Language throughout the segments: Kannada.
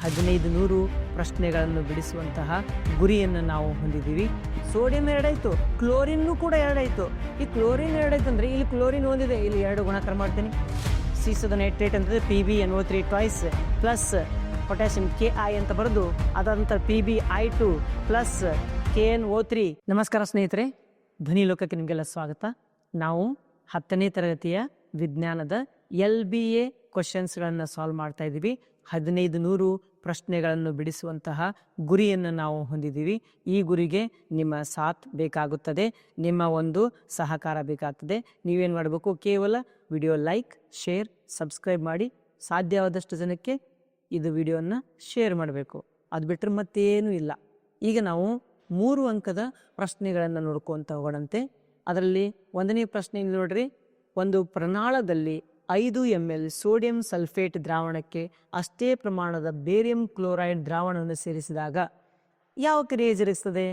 1500 ಪ್ರಶ್ನೆಗಳನ್ನು ಬಿಡಿಸುವಂತಹ ಗುರಿಯನ್ನು ನಾವು ಹೊಂದಿದ್ದೀವಿ. ಸೋಡಿಯಂ 2 ಆಯಿತು, ಕ್ಲೋರಿನ್ನು ಕೂಡ 2 ಆಯಿತು. ಈ ಕ್ಲೋರಿನ್ 2 ಆಯ್ತು ಅಂದರೆ ಇಲ್ಲಿ ಕ್ಲೋರಿನ್ ಒಂದಿದೆ, ಇಲ್ಲಿ 2 ಗುಣಾಕಾರ ಮಾಡ್ತೀನಿ. ಸೀಸದ ನೈಟ್ರೇಟ್ ಅಂತಂದರೆ PbNO3 twice plus potassium KI ಅಂತ ಬರೆದು ಅದಂತ PbI2 ಪ್ಲಸ್ KNO3. ನಮಸ್ಕಾರ ಸ್ನೇಹಿತರೆ, ಧ್ವನಿ ಲೋಕಕ್ಕೆ ನಿಮಗೆಲ್ಲ ಸ್ವಾಗತ. ನಾವು 10ನೇ ತರಗತಿಯ ವಿಜ್ಞಾನದ LBA ಕ್ವಶನ್ಸ್ಗಳನ್ನು ಸಾಲ್ವ್ ಮಾಡ್ತಾ ಇದ್ದೀವಿ. 1500 ಪ್ರಶ್ನೆಗಳನ್ನು ಬಿಡಿಸುವಂತಹ ಗುರಿಯನ್ನು ನಾವು ಹೊಂದಿದ್ದೀವಿ. ಈ ಗುರಿಗೆ ನಿಮ್ಮ ಸಾಥ್ ಬೇಕಾಗುತ್ತದೆ, ನಿಮ್ಮ ಒಂದು ಸಹಕಾರ ಬೇಕಾಗ್ತದೆ. ನೀವೇನು ಮಾಡಬೇಕು, ಕೇವಲ ವಿಡಿಯೋ ಲೈಕ್, ಶೇರ್, ಸಬ್ಸ್ಕ್ರೈಬ್ ಮಾಡಿ ಸಾಧ್ಯವಾದಷ್ಟು ಜನಕ್ಕೆ ಇದು ವಿಡಿಯೋನ ಶೇರ್ ಮಾಡಬೇಕು. ಅದು ಬಿಟ್ಟರೆ ಮತ್ತೇನೂ ಇಲ್ಲ. ಈಗ ನಾವು 3 ಅಂಕದ ಪ್ರಶ್ನೆಗಳನ್ನು ನೋಡ್ಕೊತ ಹೋಗೋಣಂತೆ. ಅದರಲ್ಲಿ 1ನೇ ಪ್ರಶ್ನೆ ನೋಡ್ರಿ, ಒಂದು ಪ್ರನಾಳದಲ್ಲಿ 5 ml ಸೋಡಿಯಂ ಸಲ್ಫೇಟ್ ದ್ರಾವಣಕ್ಕೆ ಅಷ್ಟೇ ಪ್ರಮಾಣದ ಬೇರಿಯಂ ಕ್ಲೋರೈಡ್ ದ್ರಾವಣವನ್ನು ಸೇರಿಸಿದಾಗ ಯಾವ ಕ್ರಿಯೆ ಜರುಗಿಸ್ತದೆ?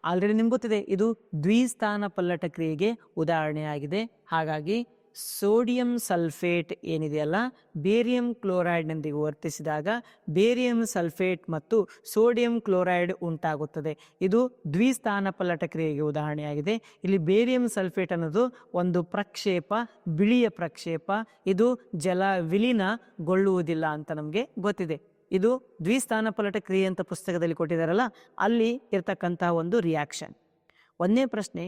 ಆಲ್ರೆಡಿ ನಿಮ್ಗೆ ಗೊತ್ತಿದೆ, ಇದು ದ್ವಿಸ್ಥಾನ ಪಲ್ಲಟ ಕ್ರಿಯೆಗೆ ಉದಾಹರಣೆಯಾಗಿದೆ. ಹಾಗಾಗಿ ಸೋಡಿಯಂ ಸಲ್ಫೇಟ್ ಏನಿದೆಯಲ್ಲ, ಬೇರಿಯಂ ಕ್ಲೋರೈಡ್ನೊಂದಿಗೆ ವರ್ತಿಸಿದಾಗ ಬೇರಿಯಂ ಸಲ್ಫೇಟ್ ಮತ್ತು ಸೋಡಿಯಂ ಕ್ಲೋರೈಡ್ ಉಂಟಾಗುತ್ತದೆ. ಇದು ದ್ವಿಸ್ಥಾನ ಪಲ್ಲಟ ಕ್ರಿಯೆಗೆ ಉದಾಹರಣೆಯಾಗಿದೆ. ಇಲ್ಲಿ ಬೇರಿಯಂ ಸಲ್ಫೇಟ್ ಅನ್ನೋದು ಒಂದು ಪ್ರಕ್ಷೇಪ, ಬಿಳಿಯ ಪ್ರಕ್ಷೇಪ. ಇದು ಜಲ ವಿಲೀನಗೊಳ್ಳುವುದಿಲ್ಲ ಅಂತ ನಮಗೆ ಗೊತ್ತಿದೆ. ಇದು ದ್ವಿಸ್ಥಾನ ಪಲ್ಲಟ ಕ್ರಿಯೆ ಅಂತ ಪುಸ್ತಕದಲ್ಲಿ ಕೊಟ್ಟಿದ್ದಾರಲ್ಲ, ಅಲ್ಲಿ ಇರ್ತಕ್ಕಂತಹ ಒಂದು ರಿಯಾಕ್ಷನ್. 1ನೇ ಪ್ರಶ್ನೆ,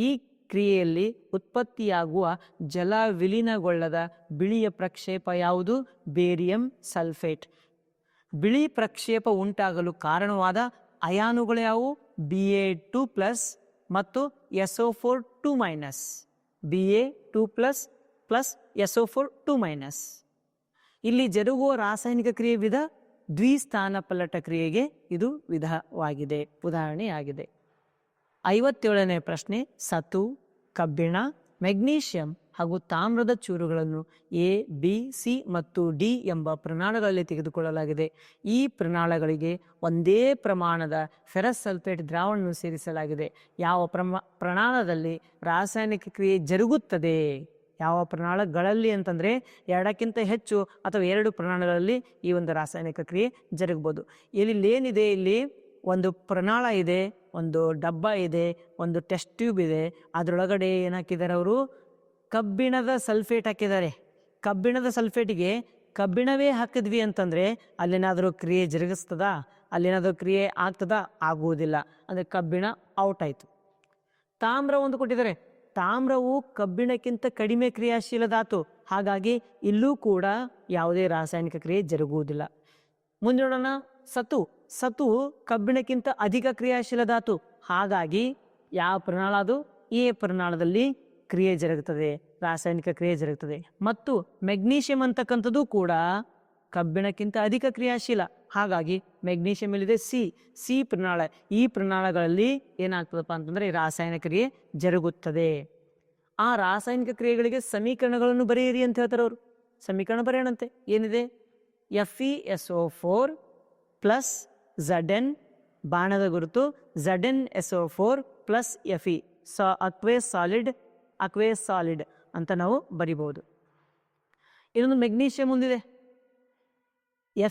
ಈ ಕ್ರಿಯೆಯಲ್ಲಿ ಉತ್ಪತ್ತಿಯಾಗುವ ಜಲ ವಿಲೀನಗೊಳ್ಳದ ಬಿಳಿಯ ಪ್ರಕ್ಷೇಪ ಯಾವುದು? Barium sulphate. ಬಿಳಿ ಪ್ರಕ್ಷೇಪ ಉಂಟಾಗಲು ಕಾರಣವಾದ ಅಯಾನುಗಳು ಯಾವುವು? Ba2+ ಮತ್ತು SO4 2-. Ba2+ plus SO4 2-. ಇಲ್ಲಿ ಜರುಗುವ ರಾಸಾಯನಿಕ ಕ್ರಿಯೆ ವಿಧ ದ್ವಿಸ್ಥಾನ ಪಲ್ಲಟ ಕ್ರಿಯೆಗೆ ಇದು ವಿಧವಾಗಿದೆ, ಉದಾಹರಣೆಯಾಗಿದೆ. 57ನೇ ಪ್ರಶ್ನೆ, ಸತು, ಕಬ್ಬಿಣ, ಮೆಗ್ನೀಷಿಯಂ ಹಾಗೂ ತಾಮ್ರದ ಚೂರುಗಳನ್ನು A, B, C ಮತ್ತು D ಎಂಬ ಪ್ರಮಾಣಗಳಲ್ಲಿ ತೆಗೆದುಕೊಳ್ಳಲಾಗಿದೆ. ಈ ಪ್ರಮಾಣಗಳಿಗೆ ಒಂದೇ ಪ್ರಮಾಣದ ಫೆರಸ್ ಸಲ್ಫೇಟ್ ದ್ರಾವಣವನ್ನು ಸೇರಿಸಲಾಗಿದೆ. ಯಾವ ಪ್ರಮಾಣದಲ್ಲಿ ರಾಸಾಯನಿಕ ಕ್ರಿಯೆ ಜರುಗುತ್ತದೆ? ಯಾವ ಪ್ರಮಾಣಗಳಲ್ಲಿ ಅಂತಂದರೆ 2ಕ್ಕಿಂತ ಹೆಚ್ಚು ಅಥವಾ 2 ಪ್ರಮಾಣಗಳಲ್ಲಿ ಈ ಒಂದು ರಾಸಾಯನಿಕ ಕ್ರಿಯೆ ಜರುಗಬಹುದು. ಇಲ್ಲಿ ಏನಿದೆ, ಇಲ್ಲಿ ಒಂದು ಪ್ರಮಾಣ ಇದೆ, ಒಂದು ಡಬ್ಬ ಇದೆ, ಒಂದು ಟೆಸ್ಟ್ ಟ್ಯೂಬ್ ಇದೆ. ಅದರೊಳಗಡೆ ಏನು ಹಾಕಿದ್ದಾರೆ ಅವರು? ಕಬ್ಬಿಣದ ಸಲ್ಫೇಟ್ ಹಾಕಿದ್ದಾರೆ. ಕಬ್ಬಿಣದ ಸಲ್ಫೇಟಿಗೆ ಕಬ್ಬಿಣವೇ ಹಾಕಿದ್ವಿ ಅಂತಂದರೆ ಅಲ್ಲೇನಾದರೂ ಕ್ರಿಯೆ ಜರುಗಿಸ್ತದಾ? ಅಲ್ಲೇನಾದರೂ ಕ್ರಿಯೆ ಆಗ್ತದಾ? ಆಗುವುದಿಲ್ಲ. ಅಂದರೆ ಕಬ್ಬಿಣ ಔಟ್ ಆಯಿತು. ತಾಮ್ರ ಒಂದು ಕೊಟ್ಟಿದ್ದಾರೆ. ತಾಮ್ರವು ಕಬ್ಬಿಣಕ್ಕಿಂತ ಕಡಿಮೆ ಕ್ರಿಯಾಶೀಲ ಧಾತು. ಹಾಗಾಗಿ ಇಲ್ಲೂ ಕೂಡ ಯಾವುದೇ ರಾಸಾಯನಿಕ ಕ್ರಿಯೆ ಜರುಗುವುದಿಲ್ಲ. ಮುಂದೆ ನೋಡೋಣ, ಸತು. ಸತು ಕಬ್ಬಿಣಕ್ಕಿಂತ ಅಧಿಕ ಕ್ರಿಯಾಶೀಲ ಧಾತು. ಹಾಗಾಗಿ ಯಾವ ಪ್ರಮಾಣ ಅದು? ಎ ಪ್ರಮಾಣದಲ್ಲಿ ಕ್ರಿಯೆ ಜರುಗುತ್ತದೆ, ರಾಸಾಯನಿಕ ಕ್ರಿಯೆ ಜರುಗುತ್ತದೆ. ಮತ್ತು ಮೆಗ್ನೀಷಿಯಂ ಅಂತಕ್ಕಂಥದ್ದು ಕೂಡ ಕಬ್ಬಿಣಕ್ಕಿಂತ ಅಧಿಕ ಕ್ರಿಯಾಶೀಲ. ಹಾಗಾಗಿ ಮೆಗ್ನೀಷಿಯಂ ಇಲ್ಲಿದೆ ಸಿ ಪ್ರಮಾಣ. ಈ ಪ್ರಮಾಣಗಳಲ್ಲಿ ಏನಾಗ್ತದಪ್ಪ ಅಂತಂದರೆ ರಾಸಾಯನಿಕ ಕ್ರಿಯೆ ಜರುಗುತ್ತದೆ. ಆ ರಾಸಾಯನಿಕ ಕ್ರಿಯೆಗಳಿಗೆ ಸಮೀಕರಣಗಳನ್ನು ಬರೆಯಿರಿ ಅಂತ ಹೇಳ್ತಾರೆ ಅವರು. ಸಮೀಕರಣ ಬರೆಯೋಣಂತೆ. ಏನಿದೆ? FeSO4 ಪ್ಲಸ್ Zn, ಬಾಣದ ಗುರುತು ZnSO4 plus Fe, aqueous solid ಅಂತ ನಾವು ಬರಿಬಹುದು. ಇನ್ನೊಂದು ಮೆಗ್ನೀಷಿಯಂ ಒಂದಿದೆ,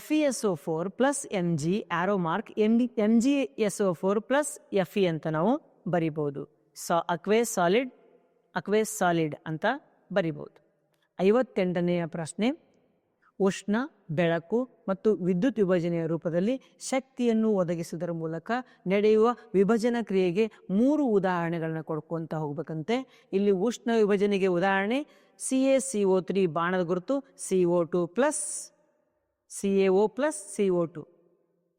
FeSO4 plus Mg, arrow mark MgSO4 plus Fe ಅಂತ ನಾವು ಬರಿಬಹುದು. ಅಕ್ವೇಸ್ ಸಾಲಿಡ್ ಅಂತ ಬರಿಬಹುದು. 58ನೆಯ ಪ್ರಶ್ನೆ, ಉಷ್ಣ, ಬೆಳಕು ಮತ್ತು ವಿದ್ಯುತ್ ವಿಭಜನೆಯ ರೂಪದಲ್ಲಿ ಶಕ್ತಿಯನ್ನು ಒದಗಿಸುವುದರ ಮೂಲಕ ನಡೆಯುವ ವಿಭಜನಾ ಕ್ರಿಯೆಗೆ 3 ಉದಾಹರಣೆಗಳನ್ನ ಕೊಡ್ಕೊಂತ ಹೋಗ್ಬೇಕಂತೆ. ಇಲ್ಲಿ ಉಷ್ಣ ವಿಭಜನೆಗೆ ಉದಾಹರಣೆ CaCO3, ಬಾಣದ ಗುರುತು CO2 plus CaO plus CO2.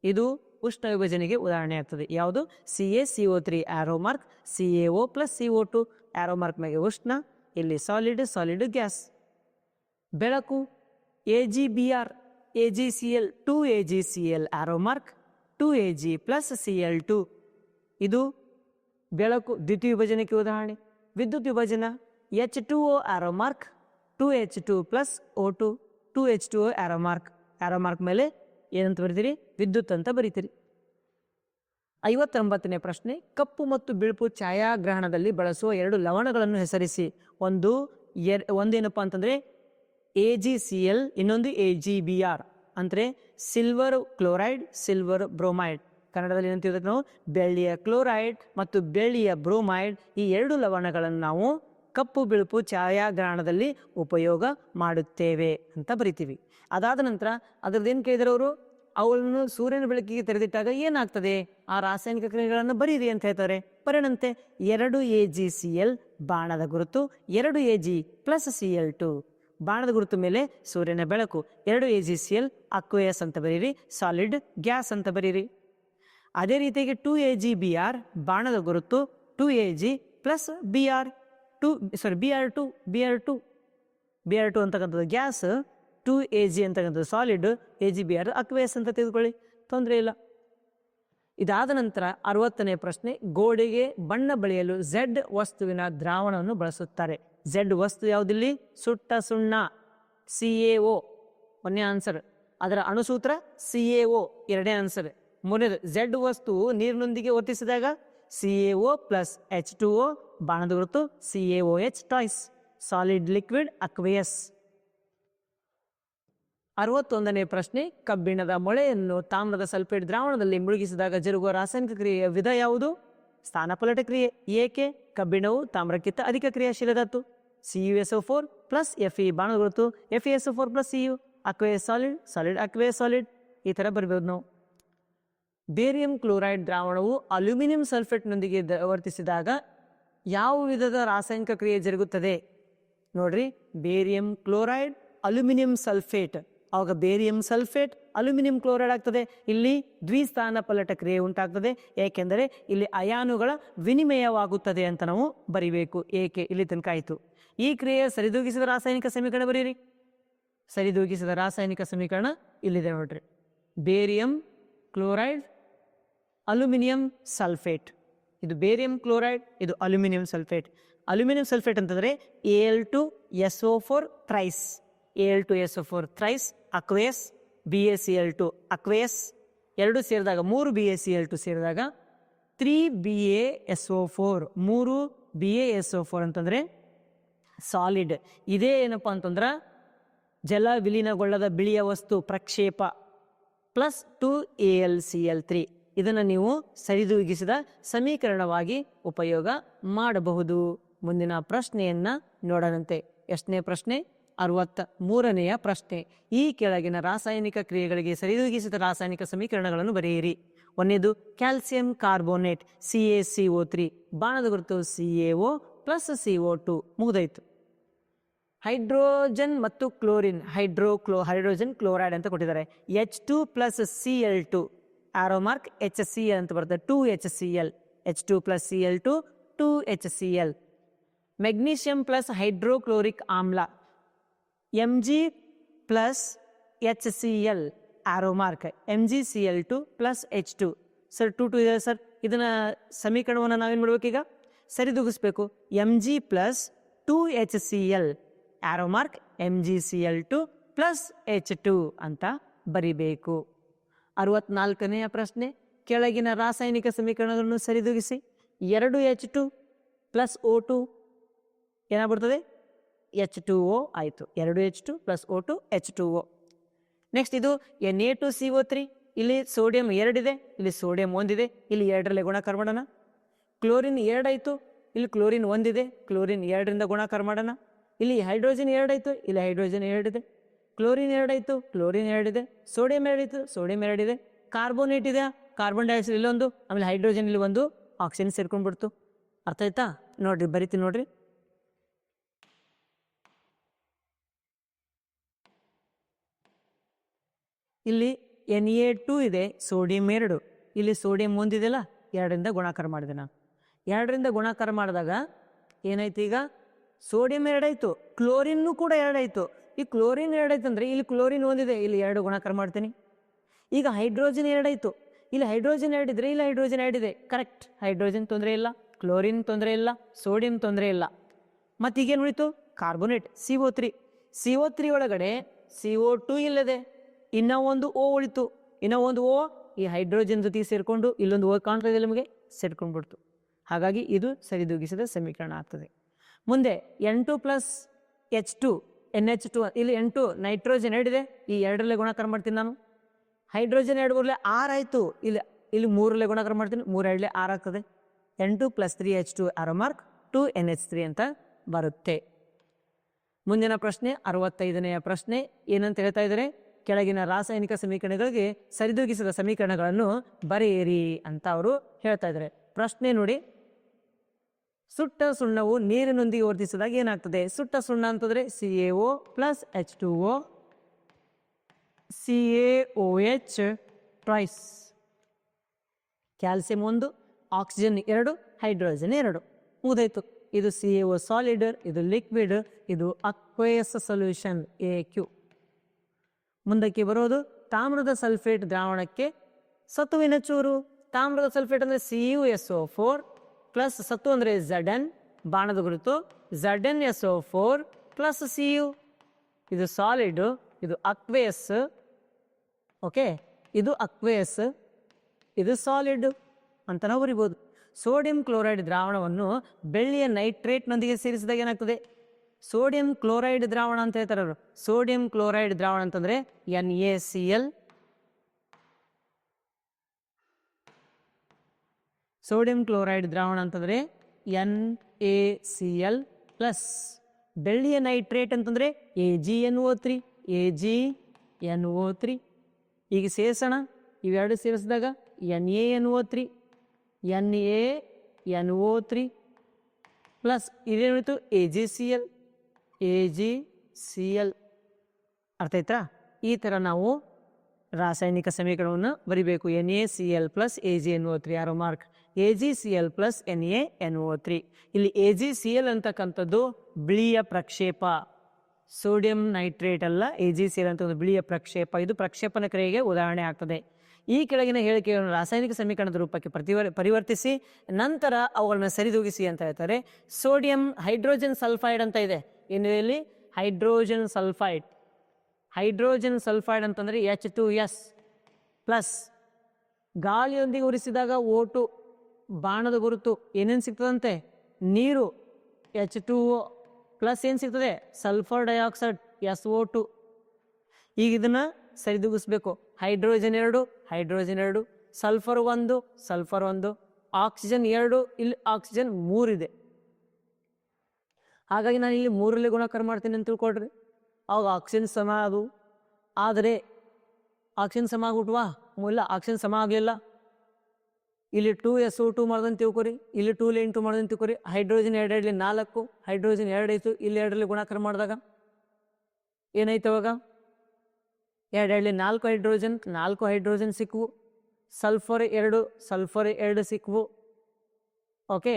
ಇದು ಉಷ್ಣ ವಿಭಜನೆಗೆ ಉದಾಹರಣೆ ಆಗ್ತದೆ. ಯಾವುದು? CaCO3 arrow mark, CaO plus CO2 arrow mark ಮೇಲೆ ಉಷ್ಣ, ಇಲ್ಲಿ ಸಾಲಿಡ್ ಗ್ಯಾಸ್. ಬೆಳಕು AgBr, AgCl 2AgCl arrow mark 2Ag plus Cl2. ಇದು ಬೆಳಕು ದ್ವಿತೀಯ ವಿಭಜನೆಗೆ ಉದಾಹರಣೆ. ವಿದ್ಯುತ್ ವಿಭಜನ H2O arrow mark 2H2 plus O2 2H2O arrow mark ಮೇಲೆ ಏನಂತ ಬರೀತೀರಿ? ವಿದ್ಯುತ್ ಅಂತ ಬರೀತೀರಿ. 59ನೇ ಪ್ರಶ್ನೆ, ಕಪ್ಪು ಮತ್ತು ಬಿಳುಪು ಛಾಯಾಗ್ರಹಣದಲ್ಲಿ ಬಳಸುವ 2 ಲವಣಗಳನ್ನು ಹೆಸರಿಸಿ. ಒಂದೇನಪ್ಪ ಅಂತಂದರೆ AgCl, ಇನ್ನೊಂದು AgBr. ಅಂದರೆ ಸಿಲ್ವರ್ ಕ್ಲೋರೈಡ್, ಸಿಲ್ವರ್ ಬ್ರೋಮೈಡ್. ಕನ್ನಡದಲ್ಲಿ ಏನಂತೀವಿ ನಾವು ಬೆಳ್ಳಿಯ ಕ್ಲೋರೈಡ್ ಮತ್ತು ಬೆಳ್ಳಿಯ ಬ್ರೋಮೈಡ್, ಈ ಎರಡು ಲವಣಗಳನ್ನು ನಾವು ಕಪ್ಪು ಬಿಳುಪು ಛಾಯಾಗ್ರಹಣದಲ್ಲಿ ಉಪಯೋಗ ಮಾಡುತ್ತೇವೆ ಅಂತ ಬರಿತೀವಿ. ಅದಾದ ನಂತರ ಅದ್ರದ್ದೇನು ಕೇಳಿದ್ರು ಅವರು, ಅವುಗಳನ್ನು ಸೂರ್ಯನ ಬೆಳಕಿಗೆ ತೆರೆದಿಟ್ಟಾಗ ಏನಾಗ್ತದೆ, ಆ ರಾಸಾಯನಿಕ ಕ್ರಿಯೆಗಳನ್ನು ಬರೀರಿ ಅಂತ ಹೇಳ್ತಾರೆ. ಬರೆಯಂತೆ 2AgCl ಬಾಣದ ಗುರುತು, 2Ag+Cl2 ಬಾಣದ ಗುರುತು ಮೇಲೆ ಸೂರ್ಯನ ಬೆಳಕು, 2AgCl ಅಕ್ವೇಯಸ್ ಅಂತ ಬರೀರಿ, ಸಾಲಿಡ್ ಗ್ಯಾಸ್ ಅಂತ ಬರೀರಿ. ಅದೇ ರೀತಿಯಾಗಿ 2AgBr ಬಾಣದ ಗುರುತು, 2Ag+Br Br2 ಅಂತಕ್ಕಂಥದ್ದು ಗ್ಯಾಸ್, 2Ag ಅಂತಕ್ಕಂಥದ್ದು ಸಾಲಿಡ್, AgBr ಅಕ್ವೇಯಸ್ ಅಂತ ತೆಗೆದುಕೊಳ್ಳಿ, ತೊಂದರೆ ಇಲ್ಲ. ಇದಾದ ನಂತರ 60ನೇ ಪ್ರಶ್ನೆ, ಗೋಡೆಗೆ ಬಣ್ಣ ಬಳಿಯಲು Z ವಸ್ತುವಿನ ದ್ರಾವಣವನ್ನು ಬಳಸುತ್ತಾರೆ. Z ವಸ್ತು ಯಾವುದಿಲ್ಲಿ? ಸುಟ್ಟ ಸುಣ್ಣ, CaO ಒಂದನೇ ಆನ್ಸರ್. ಅದರ ಅಣುಸೂತ್ರ CaO ಎರಡನೇ ಆನ್ಸರ್. ಮೂರನೇದು, Z ವಸ್ತುವು ನೀರಿನೊಂದಿಗೆ ವರ್ತಿಸಿದಾಗ CaO+H2O ಬಾಣದ ಗುರುತು CaOH ಟಾಯ್ಸ್, ಸಾಲಿಡ್ ಲಿಕ್ವಿಡ್ ಅಕ್ವೇಯಸ್. 61ನೇ ಪ್ರಶ್ನೆ, ಕಬ್ಬಿಣದ ಮೊಳೆಯನ್ನು ತಾಮ್ರದ ಸಲ್ಫೇಟ್ ದ್ರಾವಣದಲ್ಲಿ ಮುಳುಗಿಸಿದಾಗ ಜರುಗುವ ರಾಸಾಯನಿಕ ಕ್ರಿಯೆಯ ವಿಧ ಯಾವುದು? ಸ್ಥಾನಪಲ್ಲಟ ಕ್ರಿಯೆ. ಏಕೆ? ಕಬ್ಬಿಣವು ತಾಮ್ರಕ್ಕಿಂತ ಅಧಿಕ ಕ್ರಿಯಾಶೀಲ ಧಾತು. CuSO4+Fe ಬಾಣದ ಗುರುತು FeSO4+Cu ಅಕ್ವೇಯಸ್ ಸಾಲಿಡ್, ಸಾಲಿಡ್ ಅಕ್ವೇಯಸ್ ಸಾಲಿಡ್. ಈ ಥರ ಬರಬಹುದು ನಾವು. ಬೇರಿಯಂ ಕ್ಲೋರೈಡ್ ದ್ರಾವಣವು ಅಲ್ಯೂಮಿನಿಯಂ ಸಲ್ಫೇಟ್ನೊಂದಿಗೆ ವರ್ತಿಸಿದಾಗ ಯಾವ ವಿಧದ ರಾಸಾಯನಿಕ ಕ್ರಿಯೆ ಜರುಗುತ್ತದೆ? ನೋಡ್ರಿ, ಬೇರಿಯಂ ಕ್ಲೋರೈಡ್ ಅಲ್ಯೂಮಿನಿಯಂ ಸಲ್ಫೇಟ್, ಆವಾಗ ಬೇರಿಯಂ ಸಲ್ಫೇಟ್ ಅಲ್ಯೂಮಿನಿಯಂ ಕ್ಲೋರೈಡ್ ಆಗ್ತದೆ. ಇಲ್ಲಿ ದ್ವಿಸ್ಥಾನ ಪಲ್ಲಟ ಕ್ರಿಯೆ ಉಂಟಾಗ್ತದೆ, ಏಕೆಂದರೆ ಇಲ್ಲಿ ಅಯಾನುಗಳ ವಿನಿಮಯವಾಗುತ್ತದೆ ಅಂತ ನಾವು ಬರಿಬೇಕು. ಏಕೆ? ಇಲ್ಲಿ ತನಕ ಆಯಿತು. ಈ ಕ್ರಿಯೆ ಸರಿದೂಗಿಸಿದ ರಾಸಾಯನಿಕ ಸಮೀಕರಣ ಬರೀರಿ. ಸರಿದೂಗಿಸಿದ ರಾಸಾಯನಿಕ ಸಮೀಕರಣ ಇಲ್ಲಿದೆ ನೋಡ್ರಿ, ಬೇರಿಯಂ ಕ್ಲೋರೈಡ್ ಅಲ್ಯೂಮಿನಿಯಂ ಸಲ್ಫೇಟ್. ಇದು ಬೇರಿಯಂ ಕ್ಲೋರೈಡ್, ಇದು ಅಲ್ಯೂಮಿನಿಯಂ ಸಲ್ಫೇಟ್. ಅಲ್ಯೂಮಿನಿಯಂ ಸಲ್ಫೇಟ್ ಅಂತಂದರೆ Al2SO4 thrice, Al2SO4 thrice ಅಕ್ವೇಯಸ್, BaCl2 ಅಕ್ವೇಯಸ್. ಎರಡು ಸೇರಿದಾಗ 3 BaCl2 ಸೇರಿದಾಗ 3BaSO4, 3 BaSO4 ಅಂತಂದರೆ ಸಾಲಿಡ್. ಇದೇ ಏನಪ್ಪ ಅಂತಂದ್ರೆ ಜಲ ವಿಲೀನಗೊಳ್ಳದ ಬಿಳಿಯ ವಸ್ತು ಪ್ರಕ್ಷೇಪ +2AlCl3. ಇದನ್ನು ನೀವು ಸರಿದೂಗಿಸಿದ ಸಮೀಕರಣವಾಗಿ ಉಪಯೋಗ ಮಾಡಬಹುದು. ಮುಂದಿನ ಪ್ರಶ್ನೆಯನ್ನ ನೋಡೋಣಂತೆ. ಎಷ್ಟನೇ ಪ್ರಶ್ನೆ? 63ನೆಯ ಪ್ರಶ್ನೆ. ಈ ಕೆಳಗಿನ ರಾಸಾಯನಿಕ ಕ್ರಿಯೆಗಳಿಗೆ ಸರಿದೂಗಿಸಿದ ರಾಸಾಯನಿಕ ಸಮೀಕರಣಗಳನ್ನು ಬರೆಯಿರಿ. ಒಂದನೇದು ಕ್ಯಾಲ್ಸಿಯಂ ಕಾರ್ಬೋನೇಟ್ CaCO3 ಬಾಣದ ಗುರುತು CaO+CO2 ಮುಗಿದೋಯ್ತು. ಹೈಡ್ರೋಜನ್ ಮತ್ತು ಕ್ಲೋರಿನ್, ಹೈಡ್ರೋಜನ್ ಕ್ಲೋರೈಡ್ ಅಂತ ಕೊಟ್ಟಿದ್ದಾರೆ. H2+Cl2 ಆರೋ ಮಾರ್ಕ್ HCl ಅಂತ ಬರ್ತದೆ, 2HCl, H2+Cl2 2HCl. Magnesium plus hydrochloric ಆಮ್ಲ Mg+HCl arrow mark MgCl2+H2. Sir 2 ಇದೆ ಸರ್, ಇದನ್ನ ಸಮೀಕರಣವನ್ನು ನಾವೇನು ಮಾಡ್ಬೇಕು? ಈಗ ಸರಿದೂಗಿಸ್ಬೇಕು. Mg+2HCl ಆರೋ ಮಾರ್ಕ್ MgCl2+H2 ಅಂತ ಬರಿಬೇಕು. 64ನೆಯ ಪ್ರಶ್ನೆ, ಕೆಳಗಿನ ರಾಸಾಯನಿಕ ಸಮೀಕರಣಗಳನ್ನು ಸರಿದೂಗಿಸಿ. 2H2+O2 ಏನಾಗ್ಬಿಡ್ತದೆ? H2O ಆಯಿತು. 2H2+O2 H2O. ನೆಕ್ಸ್ಟ್ ಇದು Na2CO3. ಇಲ್ಲಿ ಸೋಡಿಯಂ 2 ಇದೆ, ಇಲ್ಲಿ ಸೋಡಿಯಂ 1 ಇದೆ, ಇಲ್ಲಿ 2ರಲ್ಲಿ ಗುಣಾಕಾರ ಮಾಡೋಣ. ಕ್ಲೋರಿನ್ 2 ಆಯಿತು, ಇಲ್ಲಿ ಕ್ಲೋರಿನ್ 1 ಇದೆ, ಕ್ಲೋರಿನ್ 2ರಿಂದ ಗುಣಾಕಾರ ಮಾಡೋಣ. ಇಲ್ಲಿ ಹೈಡ್ರೋಜನ್ 2 ಆಯಿತು, ಇಲ್ಲಿ ಹೈಡ್ರೋಜನ್ 2 ಇದೆ, ಕ್ಲೋರಿನ್ 2 ಆಯಿತು, ಕ್ಲೋರಿನ್ 2 ಇದೆ, ಸೋಡಿಯಂ 2 ಆಯಿತು, ಸೋಡಿಯಂ 2 ಇದೆ, ಕಾರ್ಬೋನೇಟ್ ಇದೆ, ಕಾರ್ಬನ್ ಡೈಆಕ್ಸೈಡ್ ಇಲ್ಲೊಂದು, ಆಮೇಲೆ ಹೈಡ್ರೋಜನ್ ಇಲ್ಲಿ ಒಂದು, ಆಕ್ಸಿಜನ್ ಸೇರ್ಕೊಂಡ್ಬಿಡ್ತು. ಅರ್ಥ ಆಯ್ತಾ? ನೋಡ್ರಿ, ಬರಿತೀನಿ ನೋಡ್ರಿ. ಇಲ್ಲಿ Na2 ಇದೆ, ಸೋಡಿಯಂ 2, ಇಲ್ಲಿ ಸೋಡಿಯಂ 1 ಇದೆಯಲ್ಲ, 2ರಿಂದ ಗುಣಾಕಾರ ಮಾಡಿದೆ ನಾನು. 2ರಿಂದ ಗುಣಾಕಾರ ಮಾಡಿದಾಗ ಏನಾಯ್ತು? ಈಗ ಸೋಡಿಯಂ 2 ಆಯಿತು, ಕ್ಲೋರಿನ್ನು ಕೂಡ 2 ಆಯಿತು. ಈ ಕ್ಲೋರಿನ್ 2 ಆಯ್ತು ಅಂದರೆ ಇಲ್ಲಿ ಕ್ಲೋರಿನ್ 1 ಇದೆ, ಇಲ್ಲಿ 2 ಗುಣಾಕಾರ ಮಾಡ್ತೀನಿ. ಈಗ ಹೈಡ್ರೋಜನ್ 2 ಆಯಿತು, ಇಲ್ಲಿ ಹೈಡ್ರೋಜನ್ 2 ಇದ್ರೆ ಇಲ್ಲಿ ಹೈಡ್ರೋಜನ್ 2 ಇದೆ, ಕರೆಕ್ಟ್. ಹೈಡ್ರೋಜನ್ ತೊಂದರೆ ಇಲ್ಲ, ಕ್ಲೋರಿನ್ ತೊಂದರೆ ಇಲ್ಲ, ಸೋಡಿಯಂ ತೊಂದರೆ ಇಲ್ಲ. ಮತ್ತು ಈಗೇನು ಉಳಿತು? ಕಾರ್ಬೋನೇಟ್ CO3 ಒಳಗಡೆ CO2 ಇಲ್ಲದೆ ಇನ್ನೂ ಒಂದು O ಉಳಿತು. ಇನ್ನೂ ಒಂದು O ಈ ಹೈಡ್ರೋಜನ್ ಜೊತೆಗೆ ಸೇರಿಕೊಂಡು ಇಲ್ಲೊಂದು O ಕಾಣ್ತದೆ ನಿಮಗೆ, ಸೇರ್ಕೊಂಡ್ಬಿಡ್ತು. ಹಾಗಾಗಿ ಇದು ಸರಿದೂಗಿಸಿದ ಸಮೀಕರಣ ಆಗ್ತದೆ. ಮುಂದೆ N2+H2 NH2, ಇಲ್ಲಿ N2 ನೈಟ್ರೋಜನ್ 2 ಇದೆ, ಈ 2ರಲ್ಲಿ ಗುಣಾಕಾರ ಮಾಡ್ತೀನಿ ನಾನು. ಹೈಡ್ರೋಜನ್ 2 ಬರಲೆ 6 ಆಯಿತು. ಇಲ್ಲಿ ಇಲ್ಲಿ 3ರಲ್ಲಿ ಗುಣಾಕಾರ ಮಾಡ್ತೀನಿ, 3 2 6 ಆಗ್ತದೆ. N2 + 3H2 arrow mark 2NH3 ಅಂತ ಬರುತ್ತೆ. ಮುಂದಿನ ಪ್ರಶ್ನೆ 65ನೆಯ ಪ್ರಶ್ನೆ ಏನಂತ ಹೇಳ್ತಾ ಇದ್ದಾರೆ, ಕೆಳಗಿನ ರಾಸಾಯನಿಕ ಸಮೀಕರಣಗಳಿಗೆ ಸರಿದೂಗಿಸಿದ ಸಮೀಕರಣಗಳನ್ನು ಬರೆಯಿರಿ ಅಂತ ಅವರು ಹೇಳ್ತಾ ಇದ್ದಾರೆ. ಪ್ರಶ್ನೆ ನೋಡಿ, ಸುಟ್ಟ ಸುಣ್ಣವು ನೀರಿನೊಂದಿಗೆ ವರ್ತಿಸಿದಾಗ ಏನಾಗ್ತದೆ? ಸುಟ್ಟ ಸುಣ್ಣ ಅಂತಂದರೆ CaO + H2O CaOH twice, calcium 1, oxygen 2, hydrogen 2 ಮುಗಿದೋಯ್ತು. ಇದು CaO ಸಾಲಿಡ್, ಇದು ಲಿಕ್ವಿಡ್, ಇದು ಅಕ್ವೇಯಸ್ ಸೊಲ್ಯೂಷನ್ AQ. ಮುಂದಕ್ಕೆ ಬರೋದು ತಾಮ್ರದ ಸಲ್ಫೇಟ್ ದ್ರಾವಣಕ್ಕೆ ಸತುವಿನ ಚೂರು. ತಾಮ್ರದ ಸಲ್ಫೇಟ್ ಅಂದರೆ CuSO4 ಪ್ಲಸ್ ಸತು ಅಂದರೆ Zn, ಬಾಣದ ಗುರುತು ZnSO4 ಪ್ಲಸ್ Cu. ಇದು ಸಾಲಿಡ್, ಇದು ಅಕ್ವೇಯಸ್. ಓಕೆ, ಇದು ಅಕ್ವೇಯಸ್, ಇದು ಸಾಲಿಡ್ ಅಂತ ನಾವು ಬರಿಬೋದು. ಸೋಡಿಯಂ ಕ್ಲೋರೈಡ್ ದ್ರಾವಣವನ್ನು ಬೆಳ್ಳಿಯ ನೈಟ್ರೇಟ್ನೊಂದಿಗೆ ಸೇರಿಸಿದಾಗ ಏನಾಗ್ತದೆ? ಸೋಡಿಯಂ ಕ್ಲೋರೈಡ್ ದ್ರಾವಣ ಅಂತ ಹೇಳ್ತಾರೆ ಅವರು. ಸೋಡಿಯಂ ಕ್ಲೋರೈಡ್ ದ್ರಾವಣ ಅಂತಂದರೆ NaCl. ಸೋಡಿಯಂ ಕ್ಲೋರೈಡ್ ದ್ರಾವಣ ಅಂತಂದರೆ NaCl ಪ್ಲಸ್ ಬೆಳ್ಳಿಯ ನೈಟ್ರೇಟ್ ಅಂತಂದರೆ AgNO3. AgNO3 ಈಗ ಸೇರಿಸೋಣ. ಇವೆರಡು ಸೇರಿಸಿದಾಗ NaNO3 NaNO3 ಪ್ಲಸ್ ಇದೇನಿತ್ತು AgCl. ಅರ್ಥ ಆಯ್ತಾ? ಈ ಥರ ನಾವು ರಾಸಾಯನಿಕ ಸಮೀಕರಣವನ್ನು ಬರಿಬೇಕು. NaCl plus AgNO3 arrow mark AgCl plus NaNO3. ಇಲ್ಲಿ AgCl ಅಂತಕ್ಕಂಥದ್ದು ಬಿಳಿಯ ಪ್ರಕ್ಷೇಪ, ಸೋಡಿಯಂ ನೈಟ್ರೇಟ್ ಅಲ್ಲ. AgCl ಅಂತ ಬಿಳಿಯ ಪ್ರಕ್ಷೇಪ, ಇದು ಪ್ರಕ್ಷೇಪಣ ಕ್ರಿಯೆಗೆ ಉದಾಹರಣೆ ಆಗ್ತದೆ. ಈ ಕೆಳಗಿನ ಹೇಳಿಕೆಯನ್ನು ರಾಸಾಯನಿಕ ಸಮೀಕರಣದ ರೂಪಕ್ಕೆ ಪರಿವರ್ತಿಸಿ ನಂತರ ಅವುಗಳನ್ನ ಸರಿದೂಗಿಸಿ ಅಂತ ಹೇಳ್ತಾರೆ. ಸೋಡಿಯಂ ಹೈಡ್ರೋಜನ್ ಸಲ್ಫೈಡ್ ಅಂತ ಇದೆ. ಇಲ್ಲಿ ಹೈಡ್ರೋಜನ್ ಸಲ್ಫೈಡ್. ಹೈಡ್ರೋಜನ್ ಸಲ್ಫೈಡ್ ಅಂತಂದರೆ H2S ಪ್ಲಸ್ ಗಾಳಿಯೊಂದಿಗೆ ಉರಿಸಿದಾಗ O2, ಬಾಣದ ಗುರುತು ಏನೇನು ಸಿಗ್ತದಂತೆ? ನೀರು H2O ಪ್ಲಸ್ ಏನು ಸಿಗ್ತದೆ? Sulphur dioxide SO2. ಈಗ ಇದನ್ನು ಸರಿದೂಗಿಸ್ಬೇಕು. ಹೈಡ್ರೋಜನ್ 2, ಸಲ್ಫರ್ 1, ಆಕ್ಸಿಜನ್ 2, ಇಲ್ಲಿ ಆಕ್ಸಿಜನ್ 3 ಇದೆ. ಹಾಗಾಗಿ ನಾನು ಇಲ್ಲಿ 3ರಲ್ಲಿ ಗುಣಾಕಾರ ಮಾಡ್ತೀನಿ ಅಂತ ತಿಳ್ಕೊಳ್ರಿ. ಅವಾಗ ಆಕ್ಸಿಜನ್ ಸಮ ಅದು. ಆದರೆ ಆಕ್ಸಿಜನ್ ಸಮ ಆಗ್ಬಿಟ್ವಾ? ಇಲ್ಲ, ಆಕ್ಸಿಜನ್ ಸಮ ಆಗಲಿಲ್ಲ. ಇಲ್ಲಿ 2SO2 ಮಾಡ್ದಂತ ತಿಳ್ಕೊರಿ, ಇಲ್ಲಿ 2 × ಮಾಡ್ದಂತ ತಿಳ್ಕೊರಿ. ಹೈಡ್ರೋಜನ್ 2 2 4, ಹೈಡ್ರೋಜನ್ 2 ಆಯಿತು. ಇಲ್ಲಿ 2ರಲ್ಲಿ ಗುಣಾಕಾರ ಮಾಡಿದಾಗ ಏನಾಯ್ತು? ಅವಾಗ 2 2 4 ಹೈಡ್ರೋಜನ್ ಸಿಕ್ವು. ಸಲ್ಫರ್ 2 ಸಿಕ್ವು. ಓಕೆ,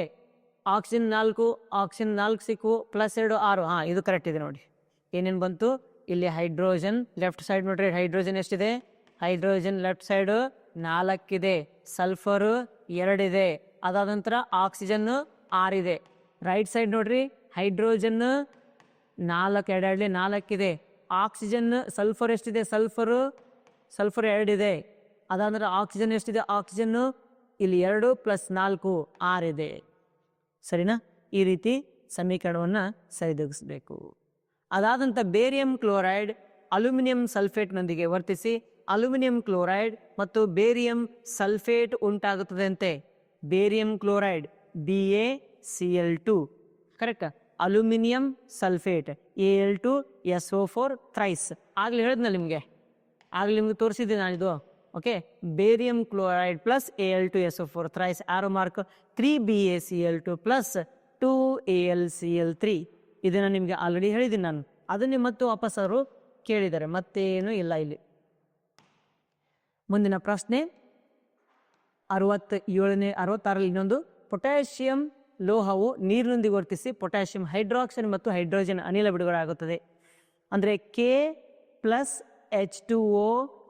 ಆಕ್ಸಿಜನ್ 4 ಸಿಕ್ವು. ಪ್ಲಸ್ 2 6. ಹಾಂ, ಇದು ಕರೆಕ್ಟ್ ಇದೆ ನೋಡಿ. ಏನೇನು ಬಂತು ಇಲ್ಲಿ? ಹೈಡ್ರೋಜನ್ ಲೆಫ್ಟ್ ಸೈಡ್ ನೋಡ್ರಿ, ಹೈಡ್ರೋಜನ್ ಎಷ್ಟಿದೆ? ಹೈಡ್ರೋಜನ್ ಲೆಫ್ಟ್ ಸೈಡ್ 4 ಇದೆ, ಸಲ್ಫರ್ 2 ಇದೆ, ಅದಾದ ನಂತರ ಆಕ್ಸಿಜನ್ 6 ಇದೆ. ರೈಟ್ ಸೈಡ್ ನೋಡ್ರಿ, ಹೈಡ್ರೋಜನ್ 4 2 4 ಇದೆ. ಆಕ್ಸಿಜನ್ ಸಲ್ಫರ್ ಎಷ್ಟಿದೆ? ಸಲ್ಫರ್ 2 ಇದೆ. ಅದಾದ್ರೆ ಆಕ್ಸಿಜನ್ ಎಷ್ಟಿದೆ? ಆಕ್ಸಿಜನ್ ಇಲ್ಲಿ 2 + 4 6 ಇದೆ. ಸರಿನಾ? ಈ ರೀತಿ ಸಮೀಕರಣವನ್ನು ಸರಿದೂಗಿಸಬೇಕು. ಅದಾದಂಥ ಬೇರಿಯಂ ಕ್ಲೋರೈಡ್ ಅಲ್ಯೂಮಿನಿಯಂ ಸಲ್ಫೇಟ್ನೊಂದಿಗೆ ವರ್ತಿಸಿ ಅಲ್ಯೂಮಿನಿಯಂ ಕ್ಲೋರೈಡ್ ಮತ್ತು ಬೇರಿಯಂ ಸಲ್ಫೇಟ್ ಉಂಟಾಗುತ್ತದೆ ಅಂತೆ. Barium chloride BaCl2 correct. Aluminium sulphate Al2SO4 thrice. ಆಗಲೇ ಹೇಳಿದ್ನ ನಿಮಗೆ, ತೋರಿಸಿದ್ದೆ ನಾನಿದು. Okay, barium chloride plus Al2SO4 thrice arrow mark 3BaCl2 plus 2AlCl3. ಇದನ್ನು ನಿಮಗೆ ಆಲ್ರೆಡಿ ಹೇಳಿದ್ದೀನಿ ನಾನು. ಅದನ್ನೇ ಮತ್ತು ವಾಪಸ್ ಅವರು ಕೇಳಿದ್ದಾರೆ, ಮತ್ತೇನು ಇಲ್ಲ ಇಲ್ಲಿ. ಮುಂದಿನ ಪ್ರಶ್ನೆ 66ರಲ್ಲಿ ಇನ್ನೊಂದು. ಪೊಟ್ಯಾಷಿಯಂ ಲೋಹವು ನೀರಿನೊಂದಿಗೆ ವರ್ತಿಸಿ ಪೊಟ್ಯಾಷಿಯಂ ಹೈಡ್ರಾಕ್ಸೈಡ್ ಮತ್ತು ಹೈಡ್ರೋಜನ್ ಅನಿಲ ಬಿಡುಗಡೆ ಆಗುತ್ತದೆ. ಅಂದರೆ K+H2O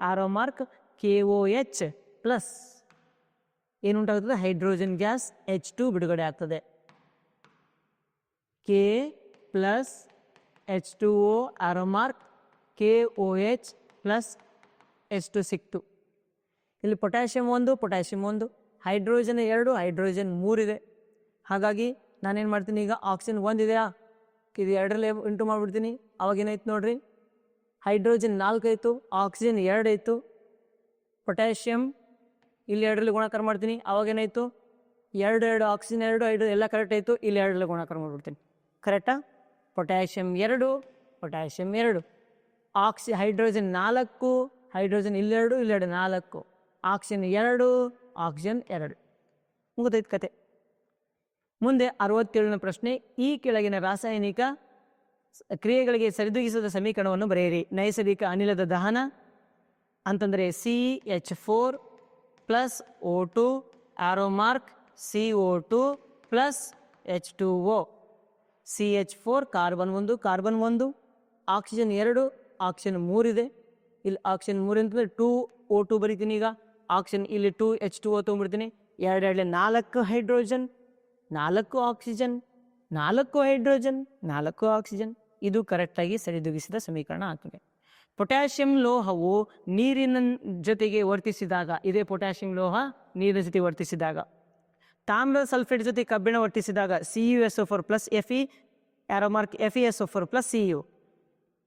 arrow mark KOH plus ಏನುಂಟಾಗುತ್ತದೆ? ಹೈಡ್ರೋಜನ್ ಗ್ಯಾಸ್ H2 ಬಿಡುಗಡೆ ಆಗ್ತದೆ. K+H2O arrow mark KOH plus H2 ಸಿಕ್ತು. ಇಲ್ಲಿ ಪೊಟ್ಯಾಷಿಯಂ 1, ಹೈಡ್ರೋಜನ್ 2, ಹೈಡ್ರೋಜನ್ 3 ಇದೆ. ಹಾಗಾಗಿ ನಾನೇನು ಮಾಡ್ತೀನಿ, ಈಗ ಆಕ್ಸಿಜನ್ 1 ಇದೆಯಾ, ಇದು 2ರಲ್ಲಿ ಇಂಟು ಮಾಡಿಬಿಡ್ತೀನಿ. ಅವಾಗ ಏನಾಯ್ತು ನೋಡ್ರಿ, ಹೈಡ್ರೋಜನ್ 4 ಆಯಿತು, ಆಕ್ಸಿಜನ್ 2 ಆಯಿತು. ಪೊಟ್ಯಾಷಿಯಂ ಇಲ್ಲಿ ಎರಡರಲ್ಲಿ ಗುಣಾಕಾರ ಮಾಡ್ತೀನಿ, ಅವಾಗೇನಾಯಿತು ಎರಡು ಆಕ್ಸಿಜನ್ ಎರಡು ಎಲ್ಲ ಕರೆಕ್ಟ್ ಆಯಿತು. ಇಲ್ಲಿ ಎರಡರಲ್ಲಿ ಗುಣಾಕಾರ ಮಾಡಿಬಿಡ್ತೀನಿ. ಕರೆಕ್ಟಾ? ಪೊಟ್ಯಾಷಿಯಂ 2 ಪೊಟ್ಯಾಷಿಯಂ 2 ಹೈಡ್ರೋಜನ್ 4 ಹೈಡ್ರೋಜನ್ ಇಲ್ಲೆರಡು 4 ಆಕ್ಸಿಜನ್ 2 ಆಕ್ಸಿಜನ್ 2 ಮುಗಿದೈತೆ ಕತೆ. ಮುಂದೆ 67ನೇ ಪ್ರಶ್ನೆ. ಈ ಕೆಳಗಿನ ರಾಸಾಯನಿಕ ಕ್ರಿಯೆಗಳಿಗೆ ಸರಿದೂಗಿಸಿದ ಸಮೀಕರಣವನ್ನು ಬರೆಯಿರಿ. ನೈಸರ್ಗಿಕ ಅನಿಲದ ದಹನ ಅಂತಂದರೆ CH4 plus O2 arrow mark CO2 plus H2O. CH4 carbon 1 oxygen 2 oxygen 3 ಇದೆ. ಇಲ್ಲಿ ಆಕ್ಸಿಜನ್ 3 ಅಂತಂದರೆ 2O2 ಬರಿತೀನಿ. ಈಗ ಆಕ್ಸಿಜನ್ ಇಲ್ಲಿ 2H2O ತೊಗೊಂಡ್ಬಿಡ್ತೀನಿ. 2 4 hydrogen 4 oxygen 4 hydrogen 4 oxygen. ಇದು ಕರೆಕ್ಟಾಗಿ ಸರಿದೂಗಿಸಿದ ಸಮೀಕರಣ ಆಗ್ತದೆ. ಪೊಟ್ಯಾಷಿಯಂ ಲೋಹವು ನೀರಿನ ಜೊತೆಗೆ ವರ್ತಿಸಿದಾಗ, ಇದೇ ಪೊಟ್ಯಾಷಿಯಂ ಲೋಹ ನೀರಿನ ಜೊತೆ ವರ್ತಿಸಿದಾಗ, ತಾಮ್ರದ ಸಲ್ಫೇಟ್ ಜೊತೆ ಕಬ್ಬಿಣ ವರ್ತಿಸಿದಾಗ CuSO4 plus Fe arrow mark FeSO4 plus Cu.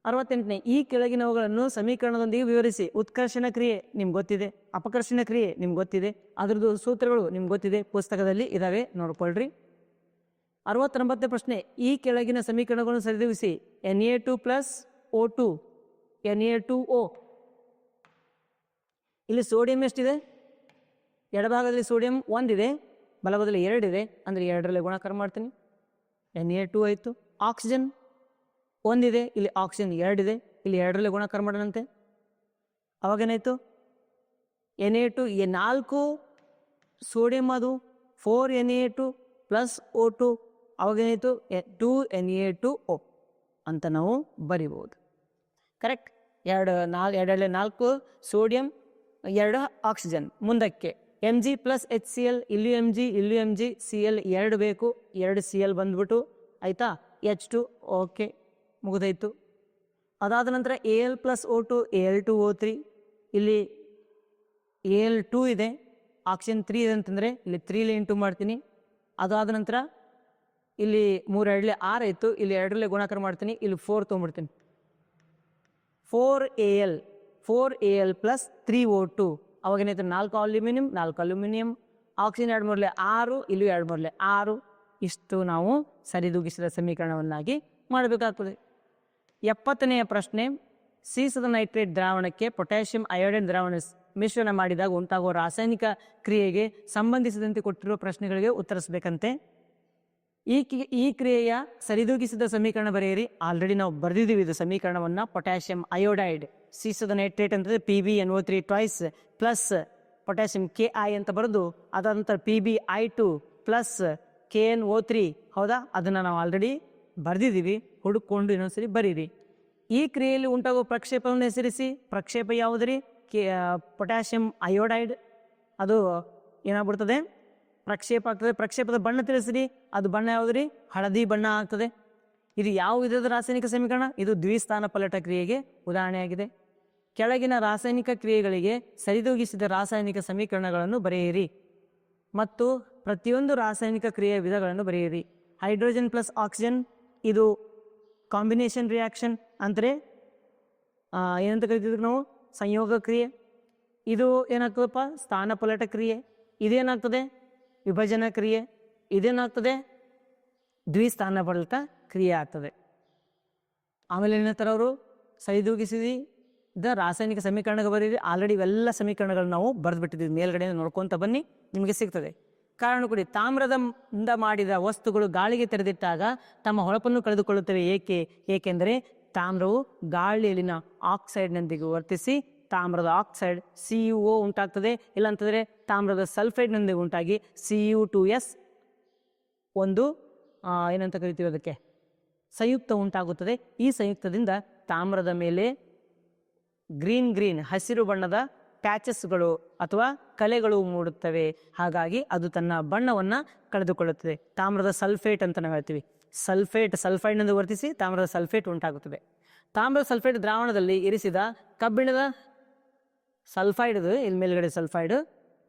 68ನೇ. ಈ ಕೆಳಗಿನವುಗಳನ್ನು ಸಮೀಕರಣದೊಂದಿಗೆ ವಿವರಿಸಿ. ಉತ್ಕರ್ಷಣ ಕ್ರಿಯೆ ನಿಮ್ಗೆ ಗೊತ್ತಿದೆ, ಅಪಕರ್ಷಣ ಕ್ರಿಯೆ ನಿಮ್ಗೆ ಗೊತ್ತಿದೆ, ಅದರದ್ದು ಸೂತ್ರಗಳು ನಿಮ್ಗೆ ಗೊತ್ತಿದೆ, ಪುಸ್ತಕದಲ್ಲಿ ಇದಾವೆ, ನೋಡ್ಕೊಳ್ರಿ. 69ನೇ ಪ್ರಶ್ನೆ. ಈ ಕೆಳಗಿನ ಸಮೀಕರಣಗಳನ್ನು ಸರಿದೂಗಿಸಿ. Na2 plus O2 Na2O. ಇಲ್ಲಿ ಸೋಡಿಯಂ ಎಷ್ಟಿದೆ? ಎಡಭಾಗದಲ್ಲಿ ಸೋಡಿಯಂ 1 ಇದೆ, ಬಲಭಾಗದಲ್ಲಿ 2 ಇದೆ, ಅಂದರೆ 2ರಲ್ಲಿ ಗುಣಾಕಾರ ಮಾಡ್ತೀನಿ. Na2 ಆಯಿತು. ಆಕ್ಸಿಜನ್ 1 ಇದೆ, ಇಲ್ಲಿ ಆಕ್ಸಿಜನ್ 2 ಇದೆ, ಇಲ್ಲಿ 2ರಲ್ಲಿ ಗುಣಾಕಾರ ಮಾಡೋಣಂತೆ. ಅವಾಗೇನಾಯಿತು Na2 4 ಸೋಡಿಯಂ ಅದು 4 Na2 ಪ್ಲಸ್ O2 ಅವಾಗೇನಾಯಿತು 2 Na2O ಅಂತ ನಾವು ಬರಿಬೋದು. ಕರೆಕ್ಟ್. 2 4 sodium 2 oxygen. ಮುಂದಕ್ಕೆ Mg ಪ್ಲಸ್ HCl, ಇಲ್ಲೂ Mg Cl 2 ಬೇಕು, 2 Cl ಬಂದ್ಬಿಟ್ಟು ಆಯಿತಾ. H2 okay ಮುಗಿದೈತು. ಅದಾದ ನಂತರ Al ಪ್ಲಸ್ O2 Al2O3, ಇಲ್ಲಿ Al2 ಇದೆ, ಆಕ್ಸಿಜನ್ 3 ಇದೆ ಅಂತಂದರೆ ಇಲ್ಲಿ 3 ಇಂಟು ಮಾಡ್ತೀನಿ. ಅದಾದ ನಂತರ ಇಲ್ಲಿ 3 2 6 ಆಯಿತು, ಇಲ್ಲಿ 2ರಲ್ಲಿ ಗುಣಾಕಾರ ಮಾಡ್ತೀನಿ, ಇಲ್ಲಿ 4 ತೊಗೊಂಡ್ಬಿಡ್ತೀನಿ. 4Al plus 3O2 ಅವಾಗೇನಾಯ್ತು 4 aluminium oxygen 2 3 6, ಇಲ್ಲೂ 2 3 6. ಇಷ್ಟು ನಾವು ಸರಿದೂಗಿಸಿದ ಸಮೀಕರಣವನ್ನಾಗಿ ಮಾಡಬೇಕಾಗ್ತದೆ. 70ನೆಯ ಪ್ರಶ್ನೆ. ಸೀಸದ ನೈಟ್ರೇಟ್ ದ್ರಾವಣಕ್ಕೆ ಪೊಟ್ಯಾಷಿಯಂ ಅಯೋಡೈಡ್ ದ್ರಾವಣ ಮಿಶ್ರಣ ಮಾಡಿದಾಗ ಉಂಟಾಗುವ ರಾಸಾಯನಿಕ ಕ್ರಿಯೆಗೆ ಸಂಬಂಧಿಸಿದಂತೆ ಕೊಟ್ಟಿರುವ ಪ್ರಶ್ನೆಗಳಿಗೆ ಉತ್ತರಿಸಬೇಕಂತೆ. ಈ ಕ್ರಿಯೆಯ ಸರಿದೂಗಿಸಿದ ಸಮೀಕರಣ ಬರೆಯಿರಿ. ಆಲ್ರೆಡಿ ನಾವು ಬರೆದಿದ್ದೀವಿ ಇದು ಸಮೀಕರಣವನ್ನು. ಪೊಟ್ಯಾಷಿಯಂ ಅಯೋಡೈಡ್ ಸೀಸದ ನೈಟ್ರೇಟ್ ಅಂತಂದರೆ PbNO3 twice plus potassium Ki ಅಂತ ಬರೆದು, ಅದಾದ ನಂತರ PbI2 ಪ್ಲಸ್ KnO3. ಹೌದಾ? ಅದನ್ನು ನಾವು ಆಲ್ರೆಡಿ ಬರೆದಿದ್ದೀವಿ, ಹುಡುಕೊಂಡು ಇನ್ನೊಂದ್ಸರಿ ಬರೀರಿ. ಈ ಕ್ರಿಯೆಯಲ್ಲಿ ಉಂಟಾಗುವ ಪ್ರಕ್ಷೇಪವನ್ನು ಹೆಸರಿಸಿ. ಪ್ರಕ್ಷೇಪ ಯಾವುದ್ರಿ? Potassium iodide. ಅದು ಏನಾಗ್ಬಿಡ್ತದೆ? ಪ್ರಕ್ಷೇಪ ಆಗ್ತದೆ. ಪ್ರಕ್ಷೇಪದ ಬಣ್ಣ ತಿಳಿಸ್ರಿ. ಅದು ಬಣ್ಣ ಯಾವುದ್ರಿ? ಹಳದಿ ಬಣ್ಣ ಆಗ್ತದೆ. ಇದು ಯಾವ ವಿಧದ ರಾಸಾಯನಿಕ ಸಮೀಕರಣ? ಇದು ದ್ವಿಸ್ಥಾನ ಪಲ್ಲಟ ಕ್ರಿಯೆಗೆ ಉದಾಹರಣೆಯಾಗಿದೆ. ಕೆಳಗಿನ ರಾಸಾಯನಿಕ ಕ್ರಿಯೆಗಳಿಗೆ ಸರಿದೂಗಿಸಿದ ರಾಸಾಯನಿಕ ಸಮೀಕರಣಗಳನ್ನು ಬರೆಯಿರಿ ಮತ್ತು ಪ್ರತಿಯೊಂದು ರಾಸಾಯನಿಕ ಕ್ರಿಯೆಯ ವಿಧಗಳನ್ನು ಬರೆಯಿರಿ. ಹೈಡ್ರೋಜನ್ ಪ್ಲಸ್ ಆಕ್ಸಿಜನ್ ಇದು ಕಾಂಬಿನೇಷನ್ ರಿಯಾಕ್ಷನ್ ಅಂದರೆ ಏನಂತ ಕರಿತಿದ್ವಿ ನಾವು? ಸಂಯೋಗ ಕ್ರಿಯೆ. ಇದು ಏನಾಗ್ತದಪ್ಪ? ಸ್ಥಾನಪಲ್ಲಟ ಕ್ರಿಯೆ. ಇದೇನಾಗ್ತದೆ? ವಿಭಜನ ಕ್ರಿಯೆ. ಇದೇನಾಗ್ತದೆ? ದ್ವಿಸ್ಥಾನಪಲ್ಲಟ ಕ್ರಿಯೆ ಆಗ್ತದೆ. ಆಮೇಲೆ ಏನಂತಾರೆ ಅವರು? ಸರಿದೂಗಿಸಿದ ರಾಸಾಯನಿಕ ಸಮೀಕರಣಕ್ಕೆ ಬರೀರಿ. ಆಲ್ರೆಡಿ ಇವೆಲ್ಲ ಸಮೀಕರಣಗಳು ನಾವು ಬರೆದುಬಿಟ್ಟಿದ್ದೀವಿ, ಮೇಲ್ಗಡೆ ನೋಡ್ಕೊತ ಬನ್ನಿ, ನಿಮಗೆ ಸಿಗ್ತದೆ. ಕಾರಣ ಕೊಡಿ. ತಾಮ್ರದಿಂದ ಮಾಡಿದ ವಸ್ತುಗಳು ಗಾಳಿಗೆ ತೆರೆದಿಟ್ಟಾಗ ತಮ್ಮ ಹೊಳಪನ್ನು ಕಳೆದುಕೊಳ್ಳುತ್ತವೆ. ಏಕೆಂದರೆ ತಾಮ್ರವು ಗಾಳಿಯಲ್ಲಿನ ಆಕ್ಸೈಡ್ನೊಂದಿಗೆ ವರ್ತಿಸಿ ತಾಮ್ರದ ಆಕ್ಸೈಡ್ CuO ಉಂಟಾಗ್ತದೆ. ಇಲ್ಲಾಂತಂದರೆ ತಾಮ್ರದ ಸಲ್ಫೈಡ್ನೊಂದಿಗೆ ಉಂಟಾಗಿ Cu2S ಒಂದು ಏನಂತ ಕರಿತೀವಿ ಅದಕ್ಕೆ ಸಂಯುಕ್ತ ಉಂಟಾಗುತ್ತದೆ. ಈ ಸಂಯುಕ್ತದಿಂದ ತಾಮ್ರದ ಮೇಲೆ ಗ್ರೀನ್ ಹಸಿರು ಬಣ್ಣದ ಪ್ಯಾಚಸ್ಗಳು ಅಥವಾ ಕಲೆಗಳು ಮೂಡುತ್ತವೆ. ಹಾಗಾಗಿ ಅದು ತನ್ನ ಬಣ್ಣವನ್ನು ಕಳೆದುಕೊಳ್ಳುತ್ತದೆ. ತಾಮ್ರದ ಸಲ್ಫೇಟ್ ಅಂತ ನಾವು ಹೇಳ್ತೀವಿ. ಸಲ್ಫೈಡ್ನಿಂದ ವರ್ತಿಸಿ ತಾಮ್ರದ ಸಲ್ಫೇಟ್ ಉಂಟಾಗುತ್ತದೆ. ತಾಮ್ರದ ಸಲ್ಫೇಟ್ ದ್ರಾವಣದಲ್ಲಿ ಇರಿಸಿದ ಕಬ್ಬಿಣದ ಸಲ್ಫೈಡ್, ಇಲ್ಲಿ ಮೇಲ್ಗಡೆ ಸಲ್ಫೈಡ್,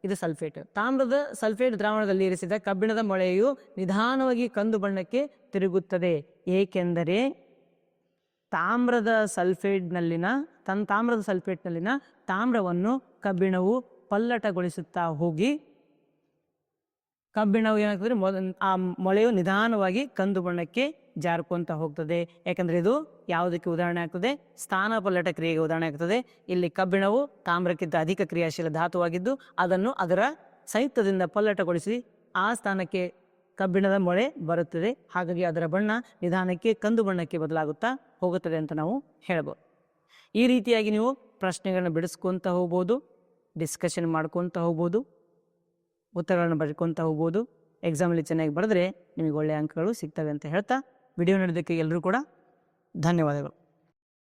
ಇದು ಸಲ್ಫೇಟ್. ತಾಮ್ರದ ಸಲ್ಫೇಟ್ ದ್ರಾವಣದಲ್ಲಿ ಇರಿಸಿದ ಕಬ್ಬಿಣದ ಮೊಳೆಯು ನಿಧಾನವಾಗಿ ಕಂದು ಬಣ್ಣಕ್ಕೆ ತಿರುಗುತ್ತದೆ. ಏಕೆಂದರೆ ತಾಮ್ರದ ಸಲ್ಫೇಟ್ನಲ್ಲಿನ ತಾಮ್ರವನ್ನು ಕಬ್ಬಿಣವು ಪಲ್ಲಟಗೊಳಿಸುತ್ತಾ ಹೋಗಿ ಕಬ್ಬಿಣವು ಏನಾಗ್ತದೆ, ಆ ಮೊಳೆಯು ನಿಧಾನವಾಗಿ ಕಂದು ಬಣ್ಣಕ್ಕೆ ಜಾರ್ಕೊಂತ ಹೋಗ್ತದೆ. ಯಾಕಂದ್ರೆ ಇದು ಯಾವುದಕ್ಕೆ ಉದಾಹರಣೆ ಆಗ್ತದೆ? ಸ್ಥಾನ ಪಲ್ಲಟ ಕ್ರಿಯೆಗೆ ಉದಾಹರಣೆ ಆಗ್ತದೆ. ಇಲ್ಲಿ ಕಬ್ಬಿಣವು ತಾಮ್ರಕ್ಕಿಂತ ಅಧಿಕ ಕ್ರಿಯಾಶೀಲ ಧಾತುವಾಗಿದ್ದು ಅದನ್ನು ಅದರ ಸಂಯುಕ್ತದಿಂದ ಪಲ್ಲಟಗೊಳಿಸಿ ಆ ಸ್ಥಾನಕ್ಕೆ ಕಬ್ಬಿಣದ ಮೊಳೆ ಬರುತ್ತದೆ. ಹಾಗಾಗಿ ಅದರ ಬಣ್ಣ ನಿಧಾನಕ್ಕೆ ಕಂದು ಬಣ್ಣಕ್ಕೆ ಬದಲಾಗುತ್ತಾ ಹೋಗುತ್ತದೆ ಅಂತ ನಾವು ಹೇಳ್ಬೋದು. ಈ ರೀತಿಯಾಗಿ ನೀವು ಪ್ರಶ್ನೆಗಳನ್ನ ಬಿಡಿಸ್ಕೊತ ಹೋಗ್ಬೋದು, ಡಿಸ್ಕಷನ್ ಮಾಡ್ಕೊತ ಹೋಗ್ಬೋದು, ಉತ್ತರಗಳನ್ನು ಬರ್ಕೊತ ಹೋಗ್ಬೋದು. ಎಕ್ಸಾಮಲ್ಲಿ ಚೆನ್ನಾಗಿ ಬರೆದ್ರೆ ನಿಮಗೆ ಒಳ್ಳೆಯ ಅಂಕಗಳು ಸಿಗ್ತವೆ ಅಂತ ಹೇಳ್ತಾ ವಿಡಿಯೋ ನೋಡೋದಕ್ಕೆ ಎಲ್ಲರೂ ಕೂಡ ಧನ್ಯವಾದಗಳು.